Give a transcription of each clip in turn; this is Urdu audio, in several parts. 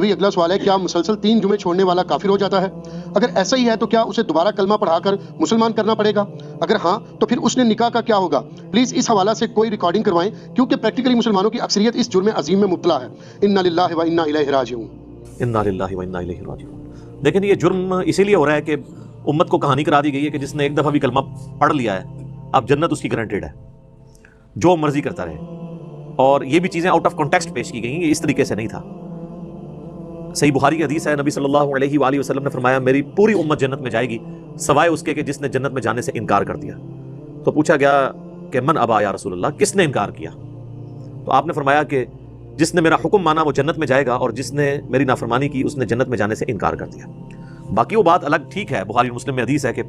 وہی اگلا سوال ہے، کیا مسلسل 3 جمعے چھوڑنے والا کافر ہو جاتا ہے؟ اگر ایسا ہی ہے تو کیا اسے دوبارہ کلمہ پڑھا کر مسلمان کرنا پڑے گا؟ اگر ہاں تو پھر اس نے نکاح کا کیا ہوگا؟ پلیز اس حوالہ سے کوئی ریکارڈنگ کروائیں، کیونکہ پریکٹیکلی مسلمانوں کی اکثریت اس جرم عظیم میں مبتلا ہے۔ انا للہ و انا الیہ راجعون۔ انا للہ و انا الیہ راجعون۔ لیکن یہ جرم اسی لیے ہو رہا ہے کہ امت کو کہانی کرا دی گئی ہے کہ جس نے ایک دفعہ بھی کلمہ پڑھ لیا ہے اب جنت اس کی گارنٹیڈ ہے، جو مرضی کرتا رہے۔ اور یہ بھی چیزیں آؤٹ آف کانٹیکسٹ پیش کی گئی ہیں، یہ اس طریقے سے نہیں تھا۔ صحیح بخاری کی حدیث ہے، نبی صلی اللہ علیہ وآلہ وسلم نے فرمایا میری پوری امت جنت میں جائے گی سوائے اس کے کہ جس نے جنت میں جانے سے انکار کر دیا۔ تو پوچھا گیا کہ من ابا یا رسول اللہ، کس نے انکار کیا؟ تو آپ نے فرمایا کہ جس نے میرا حکم مانا وہ جنت میں جائے گا، اور جس نے میری نافرمانی کی اس نے جنت میں جانے سے انکار کر دیا۔ باقی وہ بات الگ ٹھیک ہے، بخاری مسلم میں حدیث ہے کہ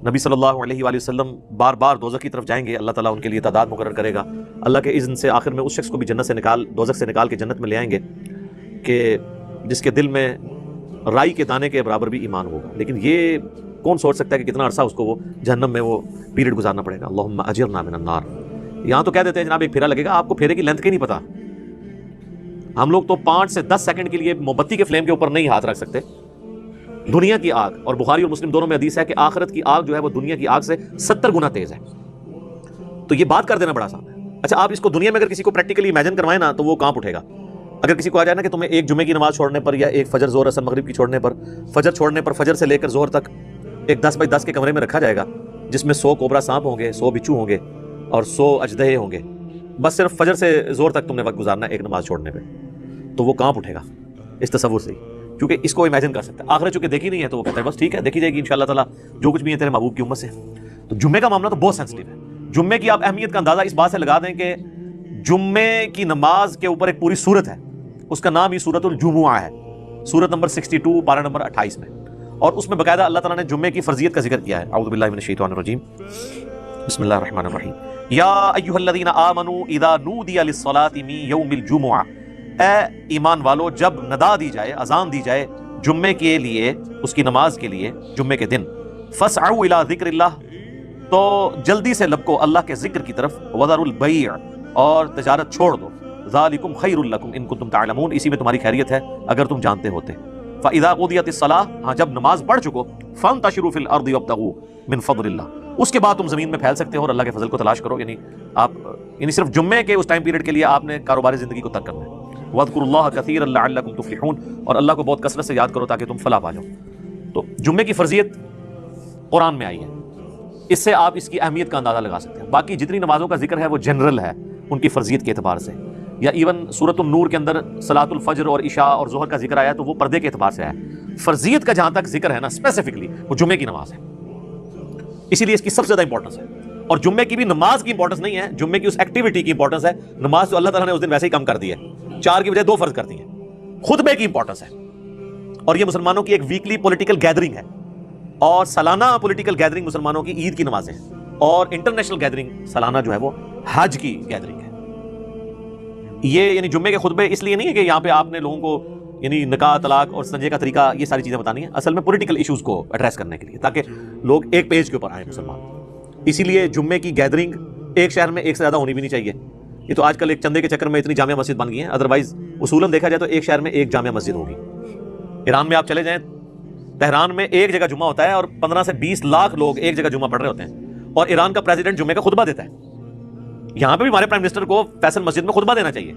نبی صلی اللہ علیہ وآلہ وسلم بار بار دوزخ کی طرف جائیں گے، اللہ تعالیٰ ان کے لیے تعداد مقرر کرے گا، اللہ کے اذن سے آخر میں اس شخص کو بھی جنت سے دوزخ سے نکال کے جنت میں لے آئیں گے کہ جس کے دل میں رائی کے دانے کے برابر بھی ایمان ہوگا۔ لیکن یہ کون سوچ سکتا ہے کہ کتنا عرصہ اس کو وہ جہنم میں وہ پیریڈ گزارنا پڑے گا۔ اللہم اجرنا من النار۔ یہاں تو کہہ دیتے ہیں جناب ایک پھیرا لگے گا، آپ کو پھیرے کی لینتھ کے نہیں پتا۔ ہم لوگ تو 5 سے 10 سیکنڈ کے لیے موم بتی کے فلیم کے اوپر نہیں ہاتھ رکھ سکتے۔ دنیا کی آگ، اور بخاری اور مسلم دونوں میں حدیث ہے کہ آخرت کی آگ جو ہے وہ دنیا کی آگ سے 70 گنا تیز ہے۔ تو یہ بات کر دینا بڑا آسان ہے۔ اچھا آپ اس کو دنیا میں اگر کسی کو پریکٹیکلی امیجن کروائیں نا تو وہ کہاں اٹھے گا؟ اگر کسی کو آ جائے نا کہ تمہیں ایک جمعے کی نماز چھوڑنے پر یا ایک فجر ظہر اثر مغرب کی چھوڑنے پر، فجر چھوڑنے پر فجر سے لے کر ظہر تک ایک 10 بائی 10 کے کمرے میں رکھا جائے گا جس میں 100 کوبرا سانپ ہوں گے، 100 بچھو ہوں گے اور 100 اژدہے ہوں گے، بس صرف فجر سے ظہر تک تم نے وقت گزارنا ہے ایک نماز چھوڑنے پہ، تو وہ کہاں اٹھے گا اس تصور سے ہی؟ کیونکہ اس کو امیجن کر سکتا ہے۔ آخرت چونکہ دیکھی نہیں ہے تو وہ کہتا ہے بس ٹھیک ہے دیکھی جائے گی انشاءاللہ تعالیٰ جو کچھ بھی ہے تیرے محبوب کی امت سے۔ تو جمعے کا معاملہ تو بہت سینسٹیو ہے۔ جمعے کی آپ اہمیت کا اندازہ اس بات سے لگا دیں کہ جمعے کی نماز کے اوپر ایک پوری سورت ہے، اس کا نام ہی سورۃ الجمعہ ہے، سورت نمبر 62 پارہ نمبر 28 میں، اور اس میں باقاعدہ اللہ تعالیٰ نے جمعے کی فرضیت کا ذکر کیا ہے۔ اعوذ باللہ من الشیطان الرجیم، بسم اللہ الرحمن الرحیم، یا ایھا الذین آمنوا اذا نودی للصلاۃ من یوم الجمعہ، اے ایمان والو جب ندا دی جائے، اذان دی جائے جمعے کے لیے، اس کی نماز کے لیے جمعے کے دن، فاسعوا الی ذکر اللہ، تو جلدی سے لپکو اللہ کے ذکر کی طرف، وذروا البیع، اور تجارت چھوڑ دو، ذالکم خیر لکم ان کنتم تعلمون، اسی میں تمہاری خیریت ہے اگر تم جانتے ہوتے۔ فاذا قضیت الصلاۃ، ہاں جب نماز پڑھ چکو، فانتشروا فی الارض وابتغوا من فضل اللہ، اس کے بعد تم زمین میں پھیل سکتے ہو اور اللہ کے فضل کو تلاش کرو۔ یعنی آپ صرف جمعے کے اس ٹائم پیریڈ کے لیے آپ نے کاروباری زندگی کو ترک کرنا ہے۔ وَاذْكُرُوا اللَّهَ كَثِيرًا لَعَلَّكُمْ تُفْلِحُونَ، اور اللہ کو بہت کثرت سے یاد کرو تاکہ تم فلاح پا جاؤ۔ تو جمعے کی فرضیت قرآن میں آئی ہے، اس سے آپ اس کی اہمیت کا اندازہ لگا سکتے ہیں۔ باقی جتنی نمازوں کا ذکر ہے وہ جنرل ہے ان کی فرضیت کے اعتبار سے، یا ایون سورۃ النور کے اندر صلاۃ الفجر اور عشاء اور ظہر کا ذکر آیا تو وہ پردے کے اعتبار سے ہے۔ فرضیت کا جہاں تک ذکر ہے نا اسپیسیفکلی وہ جمعے کی نماز ہے، اسی لیے اس کی سب سے زیادہ امپورٹنس ہے۔ اور جمعے کی بھی نماز کی امپورٹنس نہیں ہے، جمعے کی اس ایکٹیویٹی کی امپورٹنس ہے۔ نماز تو اللہ تعالیٰ نے اس دن ویسے ہی کم کر دی ہے، 4 کی بجائے 2 فرض کر دی ہیں۔ خطبے کی امپورٹنس ہے، اور یہ مسلمانوں کی ایک ویکلی پولیٹیکل گیدرنگ ہے، اور سالانہ پولیٹیکل گیدرنگ مسلمانوں کی عید کی نمازیں ہیں، اور انٹرنیشنل گیدرنگ سالانہ جو ہے وہ حج کی گیدرنگ ہے۔ یہ یعنی جمعے کے خطبے اس لیے نہیں ہے کہ یہاں پہ آپ نے لوگوں کو یعنی نکاح، طلاق اور سنجے کا طریقہ یہ ساری چیزیں بتانی ہیں، اصل میں پولیٹیکل ایشوز کو ایڈریس کرنے کے لیے تاکہ لوگ ایک پیج کے اوپر آئیں مسلمان۔ اسی لیے جمعے کی گیدرنگ ایک شہر میں ایک سے زیادہ ہونی بھی نہیں چاہیے۔ یہ تو آج کل ایک چندے کے چکر میں اتنی جامع مسجد بن گئی ہیں، ادروائز اصولاً دیکھا جائے تو ایک شہر میں ایک جامع مسجد ہوگی۔ ایران میں آپ چلے جائیں، تہران میں ایک جگہ جمعہ ہوتا ہے اور 15 سے 20 لاکھ لوگ ایک جگہ جمعہ پڑھ رہے ہوتے ہیں، اور ایران کا پریزیڈنٹ جمعے کا خطبہ دیتا ہے۔ یہاں پہ بھی ہمارے پرائم منسٹر کو فیصل مسجد میں خطبہ دینا چاہیے۔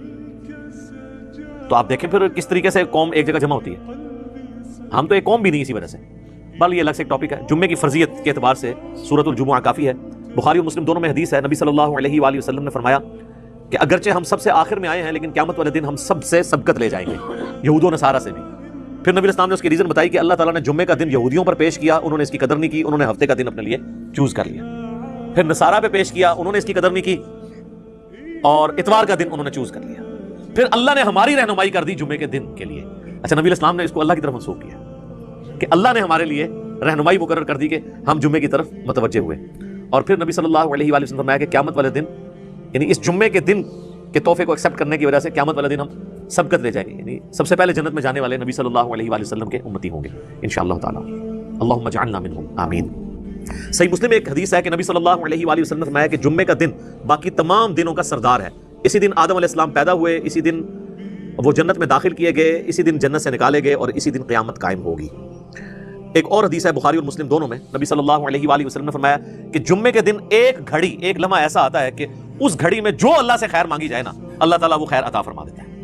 تو آپ دیکھیں پھر کس طریقے سے قوم ایک جگہ جمع ہوتی ہے۔ ہم تو ایک قوم بھی نہیں اسی وجہ سے، بل یہ الگ سے ایک ٹاپک ہے۔ جمعے کی فرضیت کے اعتبار سے سورۃ الجمعہ کافی ہے۔ بخاری اور مسلم دونوں میں حدیث ہے، نبی صلی اللہ علیہ وآلہ وسلم نے فرمایا کہ اگرچہ ہم سب سے آخر میں آئے ہیں لیکن قیامت والے دن ہم سب سے سبقت لے جائیں گے، یہود و نصارہ سے بھی۔ پھر نبی اسلام نے اس کی ریزن بتائی کہ اللہ تعالیٰ نے جمعے کا دن یہودیوں پر پیش کیا، انہوں نے اس کی قدر نہیں کی، انہوں نے ہفتے کا دن اپنے لیے چوز کر لیا۔ پھر نصارہ پہ پیش کیا، انہوں نے اس کی قدر نہیں کی، اور اتوار کا دن انہوں نے چوز کر لیا۔ پھر اللہ نے ہماری رہنمائی کر دی جمعے کے دن کے لیے۔ اچھا نبی اسلام نے اس کو اللہ کی طرف منسوخ کیا کہ اللہ نے ہمارے لیے رہنمائی مقرر کر دی کہ ہم جمعے کی طرف متوجہ ہوئے۔ اور پھر نبی صلی اللہ علیہ وآلہ وسلم نے فرمایا کہ قیامت والے دن یعنی اس جمعے کے دن کے تحفے کو ایکسیپٹ کرنے کی وجہ سے قیامت والے دن ہم سبقت لے جائیں گے، یعنی سب سے پہلے جنت میں جانے والے نبی صلی اللہ علیہ وآلہ وسلم کے امتی ہوں گے انشاءاللہ تعالی۔ اللہم اجعلنا منہم، آمین۔ صحیح مسلم میں ایک حدیث ہے کہ نبی صلی اللہ علیہ وآلہ وسلم نے فرمایا کہ جمعے کا دن باقی تمام دنوں کا سردار ہے۔ اسی دن آدم علیہ السلام پیدا ہوئے، اسی دن وہ جنت میں داخل کیے گئے، اسی دن جنت سے نکالے گئے، اور اسی دن قیامت قائم ہوگی۔ ایک اور حدیث ہے بخاری اور مسلم دونوں میں، نبی صلی اللہ علیہ وآلہ وسلم نے فرمایا کہ جمعے کے دن ایک گھڑی، ایک لمحہ ایسا آتا ہے کہ اس گھڑی میں جو اللہ سے خیر مانگی جائے نا، اللہ تعالیٰ وہ خیر عطا فرما دیتا ہے۔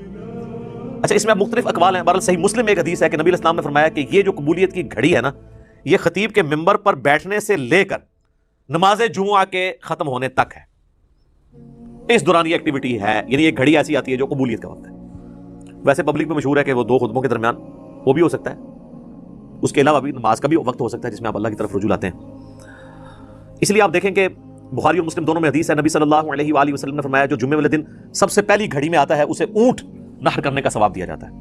اچھا، اس میں مختلف اقوال ہیں، بہرحال صحیح مسلم میں ایک حدیث ہے کہ نبی علیہ السلام نے فرمایا کہ یہ جو قبولیت کی گھڑی ہے نا، یہ خطیب کے ممبر پر بیٹھنے سے لے کر نماز جمعہ کے ختم ہونے تک ہے، اس دوران یہ ایکٹیویٹی ہے، یعنی ایک گھڑی ایسی آتی ہے جو قبولیت کا وقت ہے۔ ویسے پبلک میں مشہور ہے کہ وہ دو خطبوں کے درمیان وہ بھی ہو سکتا ہے، اس کے علاوہ بھی نماز کا بھی وقت ہو سکتا ہے جس میں آپ اللہ کی طرف رجوع لاتے ہیں۔ اس لیے آپ دیکھیں کہ بخاری اور مسلم دونوں میں حدیث ہے، نبی صلی اللہ علیہ وآلہ وسلم نے فرمایا جو جمعے والے دن سب سے پہلی گھڑی میں آتا ہے اسے اونٹ نحر کرنے کا ثواب دیا جاتا ہے،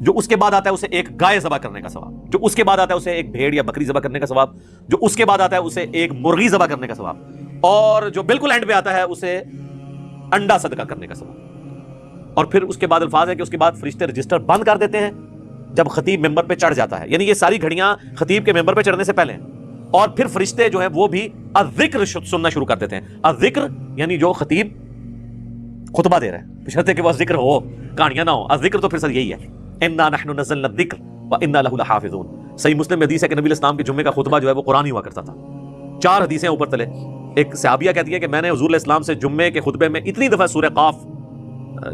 جو اس کے بعد آتا ہے اسے ایک گائے ذبح کرنے کا ثواب، جو اس کے بعد آتا ہے اسے ایک بھیڑ یا بکری ذبح کرنے کا ثواب، جو اس کے بعد آتا ہے اسے ایک مرغی ذبح کرنے کا ثواب، اور جو بالکل اینڈ پہ آتا ہے اسے انڈا صدقہ کرنے کا ثواب۔ اور پھر اس کے بعد الفاظ ہے کہ اس کے بعد فرشتے رجسٹر بند کر دیتے ہیں جب خطیب ممبر پہ چڑھ جاتا ہے، یعنی یہ ساری گھڑیاں خطیب کے ممبر پہ چڑھنے سے پہلے ہیں، اور پھر فرشتے جو ہے وہ بھی الذکر سننا شروع کر دیتے ہیں۔ الذکر یعنی جو خطیب خطبہ دے رہا ہے، بشرطے کہ وہ ذکر ہو، کہانیاں نہ ہو۔ الذکر تو پھر سر یہی ہے، انا نحن نزلنا الذکر وانا لہ لحافظون۔ صحیح مسلم میں حدیث ہے کہ نبی علیہ السلام کے جمعے کا خطبہ جو ہے وہ قرآن ہوا کرتا تھا۔ 4 حدیثیں اوپر تلے۔ ایک صحابیہ کہتی ہے کہ میں نے حضور علیہ السلام سے جمعے کے خطبے میں اتنی دفعہ سورہ قاف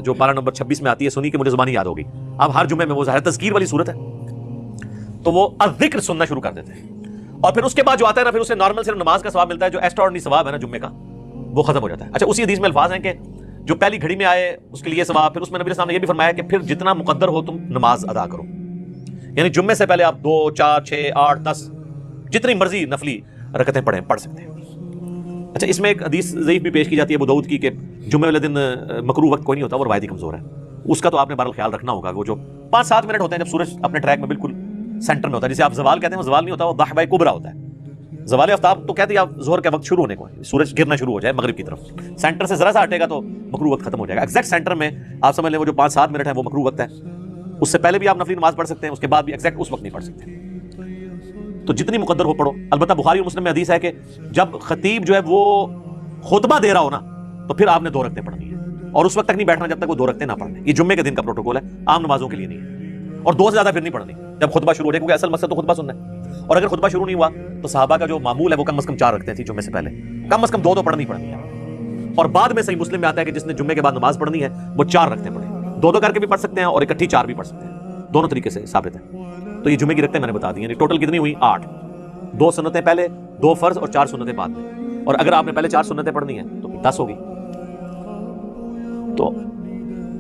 جو پارہ نمبر 26 میں آتی ہے سنی کہ مجھے زبانی یاد ہو گئی۔ اب ہر جمعے میں وہ ظاہر تذکیر والی صورت ہے، تو وہ الذکر سننا شروع کر دیتے ہیں، اور پھر اس کے بعد جو آتا ہے نا، پھر اسے نارمل صرف نماز کا ثواب ملتا ہے، جو ایکسٹرا آرڈنری ثواب ہے نا جمعے کا وہ ختم ہو جاتا ہے۔ اچھا، اسی حدیث میں الفاظ ہیں کہ جو پہلی گھڑی میں آئے اس کے لیے ثواب، پھر اس میں نبی علیہ السلام نے یہ بھی فرمایا کہ پھر جتنا مقدر ہو تم نماز ادا کرو، یعنی جمعے سے پہلے آپ 2 4 6 8 10 جتنی مرضی نفلی رکعتیں پڑھ سکتے ہیں۔ اچھا، اس میں ایک حدیث ضعیف بھی پیش کی جاتی ہے ابو داؤد کی کہ جمعے والے دن مکروہ وقت کوئی نہیں ہوتا، وہ روایتی کمزور ہے، اس کا تو آپ نے بہرحال خیال رکھنا ہوگا۔ وہ جو 5-7 منٹ ہوتے ہیں جب سورج اپنے ٹریک میں بالکل سینٹر میں ہوتا ہے، جسے آپ زوال کہتے ہیں، وہ زوال نہیں ہوتا، وہ ضحبہ کبریٰ ہوتا ہے۔ زوال آفتاب تو کہتے ہیں آپ ظہر کا وقت شروع ہونے کو ہے، سورج گرنا شروع ہو جائے مغرب کی طرف، سینٹر سے ذرا سا ہٹے گا تو مکروہ وقت ختم ہو جائے گا۔ ایگزیکٹ سینٹر میں آپ سمجھ لیں وہ جو 5-7 منٹ ہے وہ مکروہ وقت ہے، اس سے پہلے بھی آپ نفلی نماز پڑھ سکتے ہیں، اس کے بعد بھی ایگزیکٹ اس وقت نہیں پڑھ سکتے، تو جتنی مقدر ہو پڑھو۔ البتہ بخاری اور مسلم میں حدیث ہے کہ جب خطیب جو ہے وہ خطبہ دے رہا ہو نا تو پھر آپ نے 2 رکعتیں پڑھنی ہے، اور اس وقت تک نہیں بیٹھنا جب تک وہ 2 رکعتیں نہ پڑھنے۔ یہ جمعے کے دن کا پروٹوکول ہے، عام نمازوں کے لیے نہیں ہے، اور 2 سے زیادہ پھر نہیں پڑھنی جب خطبہ شروع ہو جائے، کیونکہ اصل مقصد تو خطبہ سننا ہے۔ اور اگر خطبہ شروع نہیں ہوا تو صحابہ کا جو معمول ہے وہ کم از کم 4 رکھتے تھے جمعے سے پہلے، کم از کم 2 تو پڑھنی ہے، اور بعد میں صحیح مسلم میں آتا ہے کہ جس نے جمعے کے بعد نماز پڑھنی ہے وہ 4 رکعتیں پڑھے، 2 کر کے بھی پڑھ سکتے ہیں اور اکٹھی 4 بھی پڑھ سکتے ہیں، دونوں طریقے سے ثابت ہے۔ تو یہ جمعے کی رکعتیں میں نے بتا دی، یعنی ٹوٹل کتنی ہوئی؟ 8، 2 سنتیں پہلے، 2 فرض اور 4 سنتیں بعد میں، اور اگر آپ نے پہلے 4 سنتیں پڑھنی ہیں تو 10 ہوگی۔ تو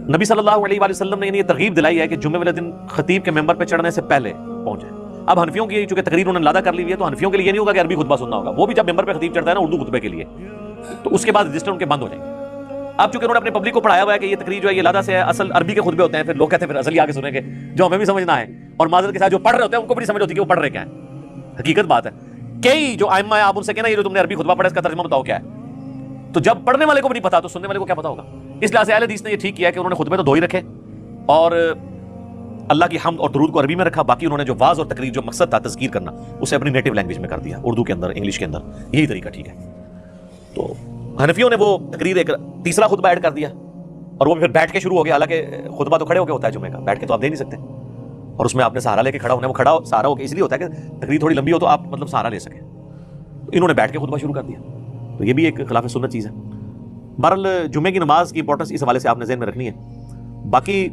نبی صلی اللہ علیہ وآلہ وسلم نے یہ ترغیب دلائی ہے کہ جمعے والے دن خطیب کے ممبر پہ چڑھنے سے پہلے پہنچے۔ اب حنفیوں کی چونکہ تقریر انہوں نے لادہ کر لی ہوئی ہے، تو حنفیوں کے لیے یہ نہیں ہوگا کہ عربی خطبہ سننا ہوگا، وہ بھی جب ممبر پہ خطیب چڑھتا ہے نا اردو خطبے کے لیے، تو اس کے بعد رجسٹر ان کے بند ہو جائیں گے۔ اب چونکہ انہوں نے اپنے پبلک کو پڑھایا ہوا ہے کہ یہ تقریر جو ہے یہ لادہ سے ہے، اصل عربی کے خطبے ہوتے ہیں، پھر لوگ کہتے ہیں پھر اصل ہی آگے سنیں گے جو ہمیں بھی سمجھنا ہے، اور معذرت کے ساتھ جو پڑھ رہے ہوتے ہیں ان کو بھی سمجھ ہوتی ہے کہ وہ پڑھ رہے کیا ہے۔ حقیقت بات ہے، کئی جو ائمہ ہیں آپ ان سے کہنا یہ جو تم نے عربی خطبہ پڑھا اس کا ترجمہ بتاؤ کیا ہے، تو جب پڑھنے والے کو بھی نہیں پتا تو سننے والے کو کیا پتا ہوگا۔ اس لحاظ سے اہل حدیث نے یہ ٹھیک کیا کہ انہوں نے خطبے تو 2 ہی رکھے، اور اللہ کی حمد اور درود کو عربی میں رکھا، باقی انہوں نے جو واعظ اور تقریر جو مقصد تھا تذکیر کرنا اسے اپنی نیٹو لینگویج میں کر دیا، اردو کے اندر، انگلش کے اندر، یہی طریقہ ٹھیک ہے۔ تو حنفیوں نے وہ تقریر ایک تیسرا خطبہ ایڈ کر دیا، اور وہ پھر بیٹھ کے شروع ہو گیا، حالانکہ خطبہ تو کھڑے ہو کے ہوتا ہے جمعے کا، بیٹھ کے تو آپ دے نہیں سکتے، اور اس میں آپ نے سہارا لے کے کھڑا ہونا ہے، وہ کھڑا سہارا ہو کے اس لیے ہوتا ہے کہ تقریر تھوڑی لمبی ہو تو آپ مطلب سہارا لے سکیں، انہوں نے بیٹھ کے خطبہ شروع کر دیا، تو یہ بھی ایک خلاف سنت چیز ہے۔ بہرحال جمعے کی نماز کی امپورٹنس اس حوالے سے آپ نے ذہن میں رکھنی ہے۔ باقی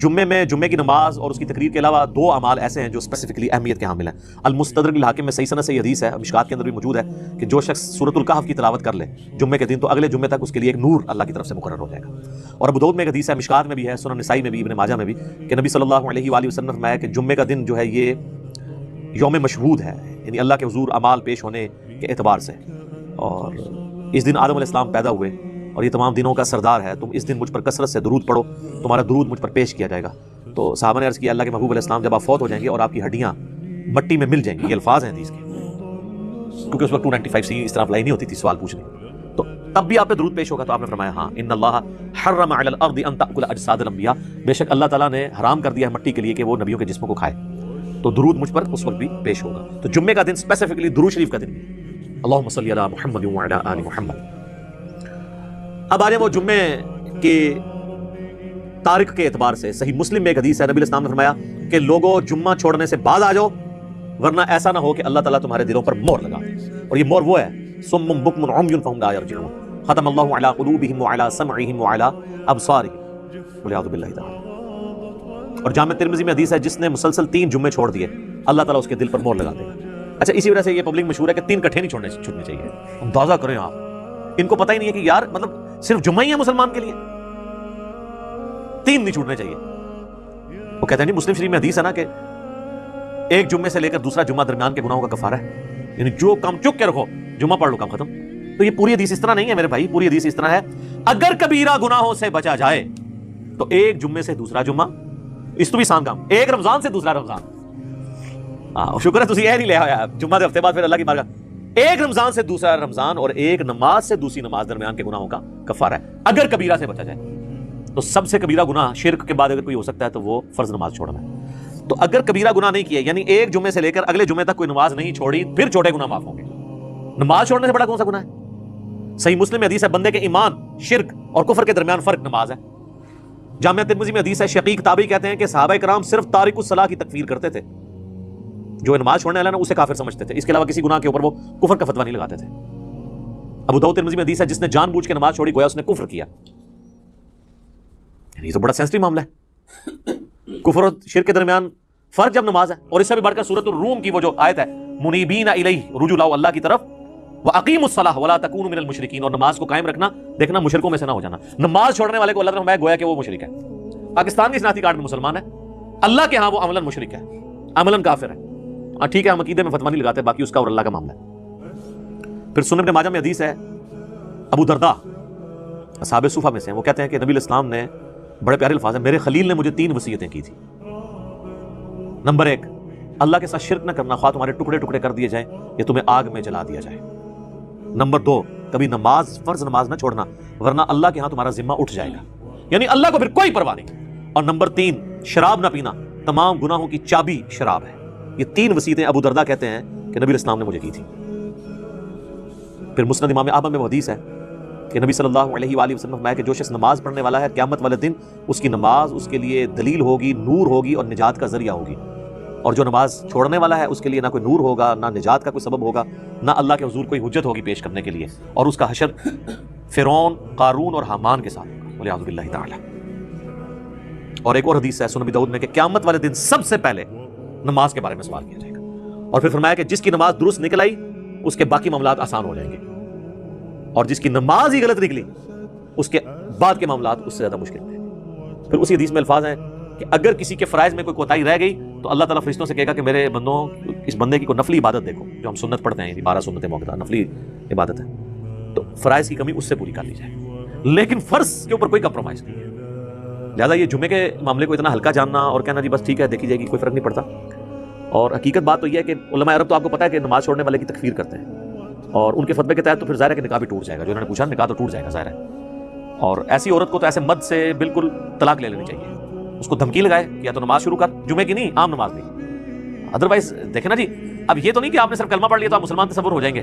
جمعے کی نماز اور اس کی تقریر کے علاوہ 2 اعمال ایسے ہیں جو اسپیسیفکلی اہمیت کے حامل ہیں۔ المستدرک الحاکم میں صحیح سند سے یہ حدیث ہے، مشکات کے اندر بھی موجود ہے، کہ جو شخص سورۃ الکہف کی تلاوت کر لے جمعے کے دن تو اگلے جمعے تک اس کے لیے ایک نور اللہ کی طرف سے مقرر ہو جائے گا۔ اور ابو داؤد میں ایک حدیث ہے، مشکات میں بھی ہے، سنن نسائی میں بھی، ابن ماجہ میں بھی، کہ نبی صلی اللہ علیہ وآلہ وسلم نے فرمایا کہ جمعے کا دن جو ہے یہ یوم مشہود ہے، یعنی اللہ کے حضور اعمال پیش ہونے کے اعتبار سے، اور اس دن آدم علیہ السلام پیدا ہوئے اور یہ تمام دنوں کا سردار ہے، تم اس دن مجھ پر کثرت سے درود پڑھو، تمہارا درود مجھ پر پیش کیا جائے گا۔ تو صحابہ نے عرض کیا اللہ کے محبوب علیہ السلام جب آپ فوت ہو جائیں گے اور آپ کی ہڈیاں مٹی میں مل جائیں گی، یہ الفاظ ہیں حدیث کے، کیونکہ اس وقت 295 اس طرح اپلائی نہیں ہوتی تھی سوال پوچھنے، تو تب بھی آپ پہ درود پیش ہوگا، تو آپ نے فرمایا ہاں ان اللہ حرم علی الارض ان تاکل اجساد الانبیاء، بے شک اللہ تعالیٰ نے حرام کر دیا ہے مٹی کے لیے کہ وہ نبیوں کے جسموں کو کھائے، تو درود مجھ پر اس وقت بھی پیش ہوگا۔ تو جمعے کا دن اسپیسیفکلی درود شریف کا دن بھی، اللہم صلی علی محمد وعلی آل محمد۔ اب آ جائیں وہ جمعے کے تارک کے اعتبار سے صحیح مسلم میں ایک حدیث ہے، نبی علیہ السلام نے فرمایا کہ لوگوں جمعہ چھوڑنے سے بعد آ جاؤ، ورنہ ایسا نہ ہو کہ اللہ تعالیٰ تمہارے دلوں پر مہر لگا دے. اور یہ مہر وہ ہے صم بکم عمی فہم لا یرجعون، ختم اللہ علی قلوبہم وعلی سمعہم وعلی ابصارہم والعیاذ باللہ تعالی. اور جامع ترمذی میں حدیث ہے جس نے مسلسل 3 جمعے چھوڑ دیے اللہ تعالیٰ اس کے دل پر مہر لگا دے گا. اچھا اسی وجہ سے یہ پبلک مشہور ہے کہ 3 کٹھے نہیں چھوڑنے چاہیے. اندازہ کریں آپ، ان کو پتہ ہی نہیں ہے کہ یار مطلب صرف جمعہ ہی ہے مسلمان کے لیے، 3 نہیں چھوڑنے چاہیے. وہ کہتے ہیں نہیں مسلم شریف میں حدیث ہے نا کہ ایک جمعے سے لے کر دوسرا جمعہ درمیان کے گناہوں کا کفارہ ہے، یعنی جو کام چک کے رکھو جمعہ پڑھ لو کام ختم. تو یہ پوری حدیث اس طرح نہیں ہے میرے بھائی، پوری حدیث اس طرح ہے اگر کبیرہ گناہوں سے بچا جائے تو ایک جمعے سے دوسرا جمعہ، اس تو بھی آسان کام، ایک رمضان سے دوسرا رمضان. شکر ہے تسی یہ نہیں لے آیا جمعہ کے ہفتے بعد پھر اللہ کی بارگاہ، ایک رمضان سے دوسرا رمضان اور ایک نماز سے دوسری نماز درمیان کے گناہوں کا کفارہ ہے اگر کبیرہ سے بچا جائے. تو سب سے کبیرہ گناہ شرک کے بعد اگر کوئی ہو سکتا ہے تو وہ فرض نماز چھوڑنا ہے. تو اگر کبیرہ گناہ نہیں کیا یعنی ایک جمعے سے لے کر اگلے جمعے تک کوئی نماز نہیں چھوڑی پھر چھوٹے گناہ معاف ہوں گے. نماز چھوڑنے سے بڑا کون سا گناہ ہے؟ صحیح مسلم میں حدیث ہے بندے کے ایمان، شرک اور کفر کے درمیان فرق نماز ہے. جامعہ ترمذی میں حدیث ہے شقیق تابعی کہتے ہیں کہ صحابہ کرام صرف تارک الصلاۃ کی تکفیر کرتے تھے، جو نماز چھوڑنے والا نا اسے کافر سمجھتے تھے، اس کے علاوہ کسی گناہ کے اوپر وہ کفر کا فتویٰ نہیں لگاتے تھے. ابو داؤد ترمذی میں حدیث ہے جس نے جان بوجھ کے نماز چھوڑی گویا اس نے کفر کیا. یہ تو بڑا سینسٹیو معاملہ ہے، کفر اور شرک کے درمیان فرق جب نماز ہے. اور اس سے بھی بڑھ کر سورۃ الروم کی وہ جو آیت ہے منیبین الیہ، رجوع لاؤ اللہ کی طرف، واقیموا الصلاۃ ولا تکونوا من المشرکین، اور نماز کو قائم رکھنا، دیکھنا مشرکوں میں سے نہ ہو جانا. نماز چھوڑنے والے کو اللہ نے فرمایا گویا کہ وہ مشرک ہے. پاکستان کی شناختی کارڈ میں مسلمان ہے، اللہ کے ہاں وہ عملاً مشرک ہے، عملاً کافر ہے. ہاں ٹھیک ہے ہم عقیدے میں فتویٰ نہیں لگاتے، باقی اس کا اور اللہ کا معاملہ ہے. پھر سنن ابن ماجہ میں حدیث ہے ابو درداء اصحاب صفہ میں سے ہیں، وہ کہتے ہیں کہ نبی علیہ السلام نے بڑے پیارے الفاظ ہیں، میرے خلیل نے مجھے 3 وصیتیں کی تھی. نمبر 1 اللہ کے ساتھ شرک نہ کرنا، خواہ تمہارے ٹکڑے ٹکڑے کر دیے جائیں یا تمہیں آگ میں جلا دیا جائے. نمبر 2 کبھی نماز، فرض نماز نہ چھوڑنا ورنہ اللہ کے ہاں تمہارا ذمہ اٹھ جائے گا، یعنی اللہ کو پھر کوئی پرواہ نہیں. اور نمبر 3 شراب نہ پینا، تمام گناہوں کی چابی شراب ہے. یہ 3 وصیتیں ابو درداء کہتے ہیں کہ نبی علیہ السلام نے مجھے کی تھی. پھر مسند امام احمد میں وہ حدیث ہے کہ نبی صلی اللہ علیہ وآلہ وسلم فرمایا کہ جو شخص نماز پڑھنے والا ہے قیامت والے دن اس کی نماز اس کے لیے دلیل ہوگی، نور ہوگی اور نجات کا ذریعہ ہوگی. اور جو نماز چھوڑنے والا ہے اس کے لیے نہ کوئی نور ہوگا، نہ نجات کا کوئی سبب ہوگا، نہ اللہ کے حضور کوئی حجت ہوگی پیش کرنے کے لیے، اور اس کا حشر فرعون، قارون اور حامان کے ساتھ والعیاذ باللہ تعالی. اور ایک اور حدیث ہے سنن ابی داؤد میں کہ قیامت والے دن سب سے پہلے نماز کے بارے میں سوال کیا جائے گا. اور پھر فرمایا کہ جس کی نماز درست نکل آئی اس کے باقی معاملات آسان ہو جائیں گے، اور جس کی نماز ہی غلط نکلی اس کے بعد کے معاملات اس سے زیادہ مشکل ہیں. پھر اسی حدیث میں الفاظ ہیں کہ اگر کسی کے فرائض میں کوئی کوتاہی رہ گئی تو اللہ تعالیٰ فرشتوں سے کہے گا کہ میرے بندوں اس بندے کی کوئی نفلی عبادت دیکھو، جو ہم سنت پڑھتے ہیں 12 سنتیں موقع نفلی عبادت ہے، تو فرائض کی کمی اس سے پوری کر لی جائے. لیکن فرض کے اوپر کوئی کمپرومائز نہیں ہے. لہٰذا یہ جمعے کے معاملے کو اتنا ہلکا جاننا اور کہنا جی بس ٹھیک ہے دیکھی جائے گی، کوئی فرق نہیں پڑتا. اور حقیقت بات تو یہ ہے کہ علماء عرب تو آپ کو پتہ ہے کہ نماز چھوڑنے والے کی تکفیر کرتے ہیں، اور ان کے فتوے کے تحت تو پھر ظاہر ہے کہ نکاح بھی ٹوٹ جائے گا. جو انہوں نے پوچھا نکاح تو ٹوٹ جائے گا ظاہر ہے. اور ایسی عورت کو تو ایسے مد سے بالکل طلاق لے لینی چاہیے، اس کو دھمکی لگائے کہ یا تو نماز شروع کر، جمعے کی نہیں عام نماز نہیں. ادروائز دیکھیں نا جی، اب یہ تو نہیں کہ آپ نے صرف کلمہ پڑھ لیا تو آپ مسلمان تصور ہو جائیں گے.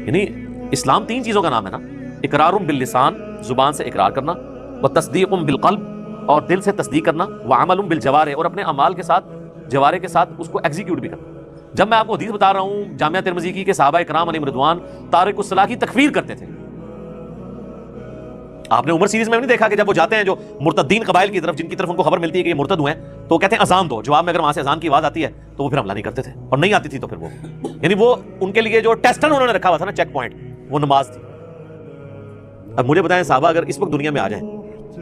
یعنی اسلام 3 چیزوں کا نام ہے نا، اقرار باللسان، زبان سے اقرار کرنا، وتصدیق بالقلب، اور دل سے تصدیق کرنا، وعمل بالجوارح، اور اپنے اعمال کے ساتھ جوارح کے ساتھ اس کو ایگزیکیوٹ بھی کرنا. جب میں آپ کو حدیث بتا رہا ہوں جامعہ ترمذی کی کہ صحابہ کرام علیہم رضوان تارک الصلاۃ کی تکفیر کرتے تھے. آپ نے عمر سیریز میں بھی نہیں دیکھا کہ جب وہ جاتے ہیں جو مرتدین قبائل کی طرف، جن کی طرف ان کو خبر ملتی ہے کہ یہ مرتد ہوئے ہیں، تو وہ کہتے ہیں اذان دو. جواب میں اگر وہاں سے اذان کی آواز آتی ہے تو وہ پھر حملہ نہیں کرتے تھے، اور نہیں آتی تھی تو پھر وہ یعنی وہ ان کے لیے جو ٹیسٹن انہوں نے رکھا ہوا تھا نا، چیک پوائنٹ، وہ نماز تھی. اب مجھے بتائیں صحابہ اگر اس وقت دنیا میں آ جائیں،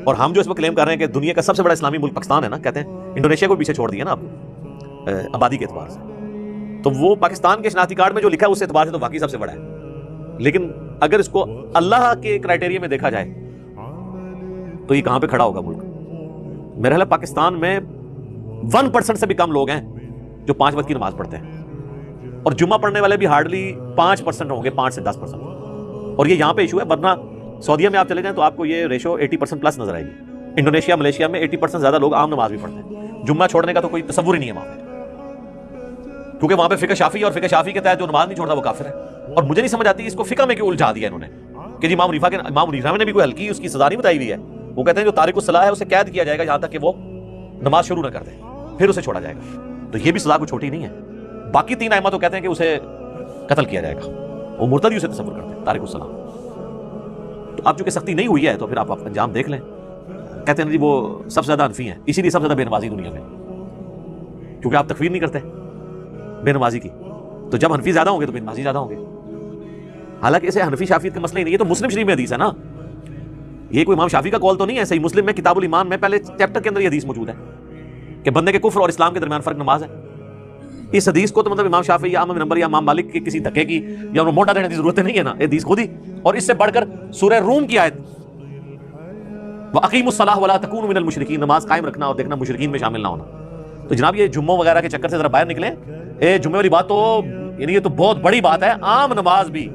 اور ہم جو اس وقت کلیم کر رہے ہیں کہ دنیا کا سب سے بڑا اسلامی ملک پاکستان ہے نا، کہتے ہیں انڈونیشیا کو پیچھے چھوڑ دیا نا آپ آبادی کے اعتبار سے، تو وہ پاکستان کے شناختی کارڈ میں جو لکھا ہے اس اعتبار سے تو واقعی سب سے بڑا ہے. لیکن اگر اس کو اللہ کے کرائٹیریا میں دیکھا جائے تو یہ کہاں پہ کھڑا ہوگا ملک؟ میرا خیال ہے پاکستان میں 1% سے بھی کم لوگ ہیں جو 5 وقت کی نماز پڑھتے ہیں، اور جمعہ پڑھنے والے بھی ہارڈلی 5% ہوں گے، 5 سے 10%. اور یہ یہاں پہ ایشو ہے، ورنہ سعودیہ میں آپ چلے جائیں تو آپ کو یہ ریشو 80% پلس نظر آئے گی. انڈونیشیا، ملیشیا میں 80% زیادہ لوگ عام نماز بھی پڑھتے ہیں. جمعہ چھوڑنے کا تو کوئی تصور ہی نہیں ہے وہاں پہ، کیونکہ وہاں پہ فقہ شافعی، اور فقہ شافعی کے تحت جو نماز نہیں چھوڑتا وہ کافر ہے. اور مجھے نہیں سمجھ آتی اس کو فقہ میں کیوں الجھا دیا انہوں نے کہ جی امام حنیفہ نے بھی کوئی ہلکی اس کی سزا نہیں بتائی ہوئی ہے، وہ کہتے ہیں جو تارک الصلاح ہے اسے قید کیا جائے گا یہاں تک کہ وہ نماز شروع نہ کر دے، پھر اسے چھوڑا جائے گا. تو یہ بھی سزا کوئی چھوٹی نہیں ہے. باقی 3 ائمہ تو کہتے ہیں کہ اسے قتل کیا جائے گا، وہ مرتدی اسے تصور کرتے ہیں تارک الصلاح. تو اب چونکہ سختی نہیں ہوئی ہے تو پھر آپ انجام دیکھ لیں. کہتے ہیں جی وہ سب سے زیادہ حنفی ہیں، اسی لیے سب سے زیادہ بے نمازی دنیا میں، کیونکہ آپ تکفیر نہیں کرتے بے نمازی کی. تو جب حنفی زیادہ ہوں گے تو بے نمازی زیادہ ہوں گے. حالانکہ اسے حنفی شافعیت کا مسئلہ ہی نہیں، یہ تو مسلم شریف میں حدیث ہے نا، یہ کوئی امام شافعی کا قول تو نہیں ہے. صحیح مسلم میں کتاب الایمان میں پہلے چیپٹر کے اندر یہ حدیث موجود ہے کہ بندے کے کفر اور اسلام کے درمیان فرق نماز ہے. اس حدیث کو تو مطلب امام شافعی یا امام بن حنبل یا امام مالک کے کسی دھکے کی یا انہوں موٹا دینے کی ضرورت نہیں ہے نا، یہ حدیث خود ہی. اور اس سے بڑھ کر سورہ روم کی آیت وَأَقِیمُوا الصَّلَاةَ وَلَا تَکُونُوا مِنَ الْمُشْرِکِینَ، نماز قائم رکھنا اور دیکھنا مشرکین میں شامل نہ ہونا. تو جناب یہ جمعوں وغیرہ کے چکر سے ذرا باہر نکلیں. جمعے والی بات تو یعنی یہ تو بہت بڑی بات ہے. عام نماز بھی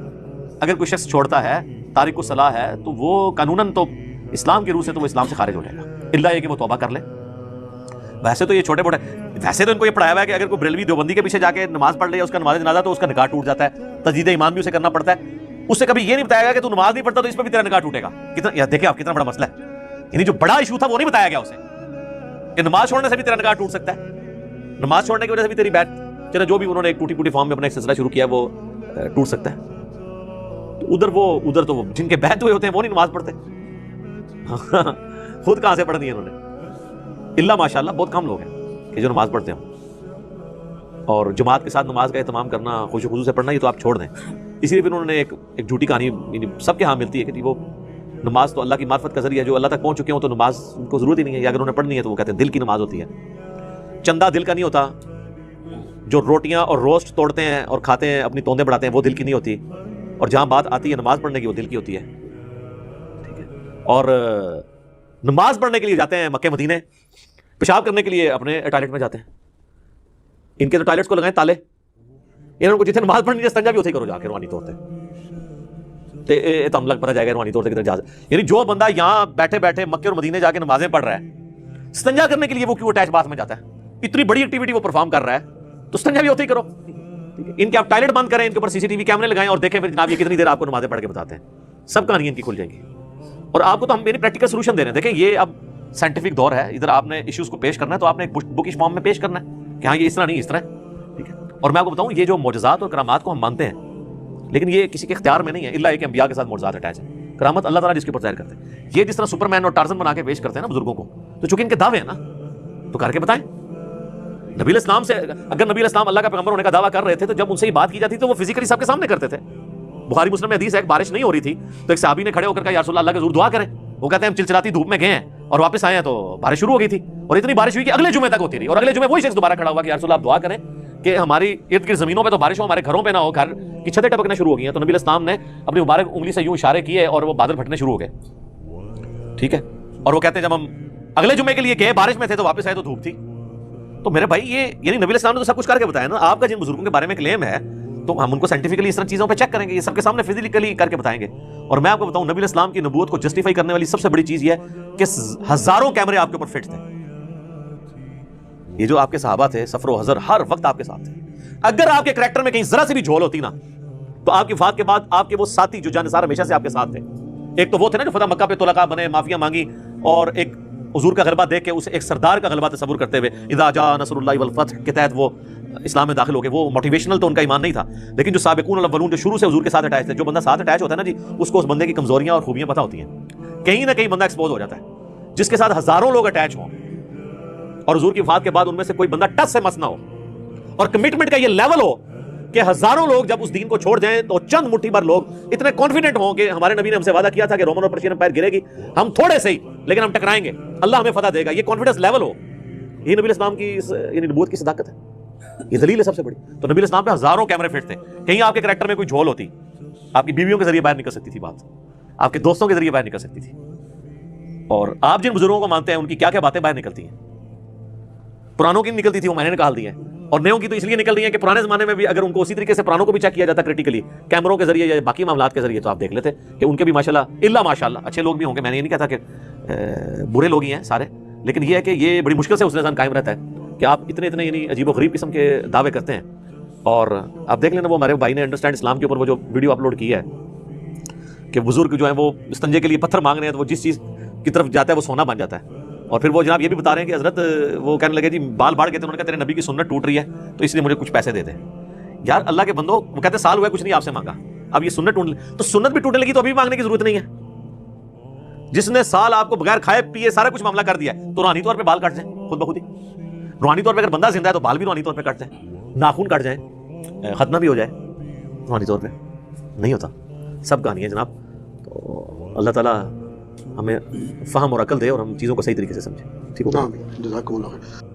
اگر کوئی شخص چھوڑتا ہے، تارک الصلاح ہے، تو وہ قانوناً تو اسلام کی روح سے تو وہ اسلام سے خارج ہو جائے گا، الا یہ کہ وہ توبہ کر لے. ویسے تو یہ چھوٹے موٹے، ویسے تو ان کو یہ پڑھایا ہوا ہے کہ اگر کوئی بریلوی دیوبندی کے پیچھے جا کے نماز پڑھ لے اس کا نماز جنازہ تو اس کا نکاح ٹوٹ جاتا ہے، تجدید ایمان بھی اسے کرنا پڑتا ہے. اس سے کبھی یہ نہیں بتایا گیا کہ تو نماز نہیں پڑھتا تو اس پہ بھی تیرا نکاح ٹوٹے گا. کتنا دیکھیں آپ کتنا بڑا مسئلہ ہے. یعنی جو بڑا ایشو تھا وہ نہیں بتایا گیا اسے کہ نماز چھوڑنے سے بھی تیرا نکاح ٹوٹ سکتا ہے، نماز چھوڑنے کی وجہ سے بھی تیری بیعت، چلے جو بھی انہوں نے ایک ٹوٹی پوٹی فارم میں اپنا ایک سلسلہ شروع کیا وہ ٹوٹ سکتا ہے. تو ادھر تو جن کے بیعت ہوئے ہوتے ہیں وہ نہیں نماز پڑھتے. خود کہاں سے پڑھ دی انہوں نے؟ الا ماشاءاللہ بہت کم لوگ ہیں کہ جو نماز پڑھتے ہیں. اور جماعت کے ساتھ نماز کا اہتمام کرنا، خشوع و خضوع سے پڑھنا، یہ تو آپ چھوڑ دیں. اسی لیے پھر انہوں نے ایک جھوٹی کہانی سب کے ہاں ملتی ہے کہ وہ نماز تو اللہ کی معرفت کا ذریعہ ہے، جو اللہ تک پہنچ چکے ہوں تو نماز ان کو ضرورت ہی نہیں ہے، یا اگر انہوں نے پڑھنی ہے تو وہ کہتے ہیں دل کی نماز ہوتی ہے. چندہ دل کا نہیں ہوتا. جو روٹیاں اور روسٹ توڑتے ہیں اور کھاتے ہیں، اپنی توندیں بڑھاتے ہیں، وہ دل کی نہیں ہوتی. اور جہاں بات آتی ہے نماز پڑھنے کی وہ دل کی ہوتی ہے. ٹھیک ہے. اور نماز پڑھنے کے لیے جاتے ہیں مکے مدینے، پیشاب کرنے کے لیے اپنے ٹوائلٹ میں جاتے ہیں. ان کے تو ٹوائلٹس کو لگائیں تالے، انہوں کو جتنے نماز پڑھنی ہے استنجا بھی اتنے کرو جا کے روحانی طور پہ. تو ہم لگ پتہ جائے گا روحانی طور پہ کدھر جا. یعنی جو بندہ یہاں بیٹھے بیٹھے مکے اور مدینے جا کے نمازیں پڑھ رہا ہے، استنجا کرنے کے لیے وہ کیوں اٹیچ باتھ میں جاتا ہے؟ اتنی بڑی ایکٹیویٹی وہ پرفارم کر رہا ہے تو استنجا بھی ہوتے ہی کرو. ان کے آپ ٹوائلٹ بند کریں، ان کے اوپر CCTV کیمرے لگائیں اور دیکھیں پھر جناب یہ کتنی دیر آپ کو نمازیں پڑھ کے بتاتے ہیں. سب کہانیاں ان کی کھل جائیں گی. اور آپ کو تو ہم میری پریکٹیکل سولوشن دے رہے ہیں. دیکھیں یہ اب سائنٹیفک دور ہے، ادھر آپ نے ایشوز کو پیش کرنا ہے تو آپ نے ایک بکش فارم میں پیش کرنا ہے کہ ہاں یہ اس طرح نہیں اس طرح ہے. ٹھیک ہے. اور میں آپ کو بتاؤں یہ جو معجزات اور کرامات کو ہم مانتے ہیں لیکن یہ کسی کے اختیار میں نہیں ہے، الا کہ انبیاء کے ساتھ معجزات اٹیچ ہیں. کرامت اللہ تعالیٰ جس کے اوپر ظاہر کرتے ہیں. یہ جس طرح سپرمین اور ٹارزن بنا کے پیش کرتے ہیں نا بزرگوں کو، تو چونکہ ان کے دعوے ہیں نا تو کر کے بتائیں. نبی علیہ السلام سے اگر نبی علیہ السلام اللہ کا پیغمبر ہونے کا دعویٰ کر رہے تھے تو جب ان سے ہی بات کی جاتی تو وہ فزیکلی سب کے سامنے کرتے تھے. بخاری مسلم میں حدیث ہے، ایک بارش نہیں ہو رہی تھی تو ایک صحابی نے کھڑے ہو کر کہا یا رسول اللہ کے ضرور دعا کریں. وہ کہتے ہیں ہم چلچلاتی دھوپ میں گئے ہیں اور واپس آئے ہیں تو بارش شروع ہو گئی تھی، اور اتنی بارش ہوئی کہ اگلے جمعے تک ہوتی رہی. اور اگلے جمعے وہی شخص دوبارہ کھڑا ہوا کہ یا رسول اللہ آپ دعا کریں کہ ہماری ارد گرد زمینوں پہ تو بارش ہو، ہمارے گھروں پہ نہ ہو، گھر کی چھتیں ٹپکنا شروع ہو گئی ہیں. تو نبی علیہ السلام نے اپنی مبارک انگلی سے یوں اشارے کیے اور وہ بادل پھٹنے شروع ہو گئے. ٹھیک ہے. اور وہ کہتے ہیں جب ہم اگلے جمعے کے لیے گئے بارش میں تھے تو واپس آئے تو دھوپ تھی. تو میرے بھائی یہ یعنی نبی علیہ السلام نے تو سب کچھ کر کے بتایا نا. آپ کا جن بزرگوں کے بارے میں کلیم ہے تو ہم ان کو سائنٹیفکلی اس طرح چیزوں پہ چیک کریں گے، یہ سب کے سامنے فزیکلی کر کے بتائیں گے. اور میں آپ کو بتاؤں نبی علیہ السلام کی نبوت کو جسٹیفائی کرنے والی سب سے بڑی چیز یہ ہے کہ ہزاروں کیمرے آپ کے اوپر فٹ تھے. یہ جو آپ کے صحابہ تھے سفر و حضر ہر وقت آپ کے ساتھ تھے. اگر آپ کے کریکٹر میں کہیں ذرا سی بھی جھول ہوتی نا تو آپ کی وفات کے بعد آپ کے وہ ساتھی جو جانثار ہمیشہ سے آپ کے ساتھ تھے، ایک تو وہ تھے نا جو فتح مکہ پہ طلقاء بنے، معافیاں مانگی، اور ایک حضور کا غلبہ دیکھ کے اسے ایک سردار کا غلبہ تصور کرتے ہوئے اذا جاء نصر اللہ والفتح کے تحت وہ اسلام میں داخل ہو گئے. وہ موٹیویشنل تو ان کا ایمان نہیں تھا، لیکن جو سابقون الاولون جو شروع سے حضور کے ساتھ اٹیچ تھے، جو بندہ ساتھ اٹیچ ہوتا ہے نا جی اس کو اس بندے کی کمزوریاں اور خوبیاں پتہ ہوتی ہیں. کہیں نہ کہیں بندہ ایکسپوز ہو جاتا ہے. جس کے ساتھ ہزاروں لوگ اٹیچ ہوں اور حضور کی وفات کے بعد ان میں سے کوئی بندہ ٹس سے مس نہ ہو اور کمٹمنٹ کا یہ لیول ہو کہ ہزاروں لوگ جب اس دین کو چھوڑ جائیں تو چند مٹھی بھر لوگ اتنے کانفیڈنٹ ہوں کہ ہمارے نبی نے ہم سے وعدہ کیا تھا کہ رومن اور پرشین امپائر گرے گی، ہم تھوڑے سے ہی لیکن ہم ٹکرائیں گے، اللہ ہمیں فتح دے گا. یہ کانفیڈنس لیول ہو، یہ نبی الاسلام کی یعنی نبوت کی صداقت ہے. یہ دلیل ہے سب سے بڑی. تو نبی الاسلام پہ ہزاروں کیمرے فٹ تھے. کہیں آپ کے کریکٹر میں کوئی جھول ہوتی، آپ کی بیویوں کے ذریعے باہر نکل سکتی تھی بات، آپ کے دوستوں کے ذریعے باہر نکل سکتی تھی. اور آپ جن بزرگوں کو مانتے ہیں ان کی کیا کیا باتیں باہر نکلتی ہیں. پرانوں کی نکلتی تھی وہ میں نے نکال دی ہیں، اور نیوں کی تو اس لیے نکل رہی ہیں کہ پرانے زمانے میں بھی اگر ان کو اسی طریقے سے پرانوں کو بھی چیک کیا جاتا کریٹیکلی کیمروں کے ذریعے یا باقی معاملات کے ذریعے تو آپ دیکھ لیتے کہ ان کے بھی ماشاءاللہ الا ماشاءاللہ اچھے لوگ بھی ہوں گے. میں نے یہ نہیں کہتا کہ برے لوگ ہی ہیں سارے، لیکن یہ ہے کہ یہ بڑی مشکل سے اس نظام قائم رہتا ہے کہ آپ اتنے یعنی عجیب و غریب قسم کے دعوے کرتے ہیں. اور آپ دیکھ لینا وہ ہمارے بھائی نے انڈرسٹینڈ اسلام کے اوپر وہ جو ویڈیو اپلوڈ کی ہے کہ بزرگ جو ہیں وہ استنجے کے لیے پتھر مانگ رہے ہیں، تو وہ جس چیز کی طرف جاتا ہے وہ سونا بن جاتا ہے. اور پھر وہ جناب یہ بھی بتا رہے ہیں کہ حضرت وہ کہنے لگے جی بال باڑ کے تھے, انہوں نے کہا تیرے نبی کی سنت ٹوٹ رہی ہے تو اس لیے مجھے کچھ پیسے دے دیں. یار اللہ کے بندو, وہ کہتے ہیں سال ہوا ہے کچھ نہیں آپ سے مانگا, اب یہ سنت ٹوٹنے تو سنت بھی ٹوٹنے لگی تو ابھی بھی مانگنے کی ضرورت نہیں ہے. جس نے سال آپ کو بغیر کھائے پیے سارا کچھ معاملہ کر دیا ہے تو روحانی طور پہ بال کٹ جائیں خود بخود ہی. روحانی طور پہ اگر بندہ زندہ ہے تو بال بھی روحانی طور پہ کٹ جائیں, ناخن کٹ جائیں, ختنہ بھی ہو جائے روحانی طور پہ. نہیں ہوتا, سب کہانی ہے جناب. تو اللہ تعالیٰ ہمیں فہم اور عقل دے اور ہم چیزوں کو صحیح طریقے سے سمجھیں. ٹھیک ہوگا. جزاکم اللہ خیر.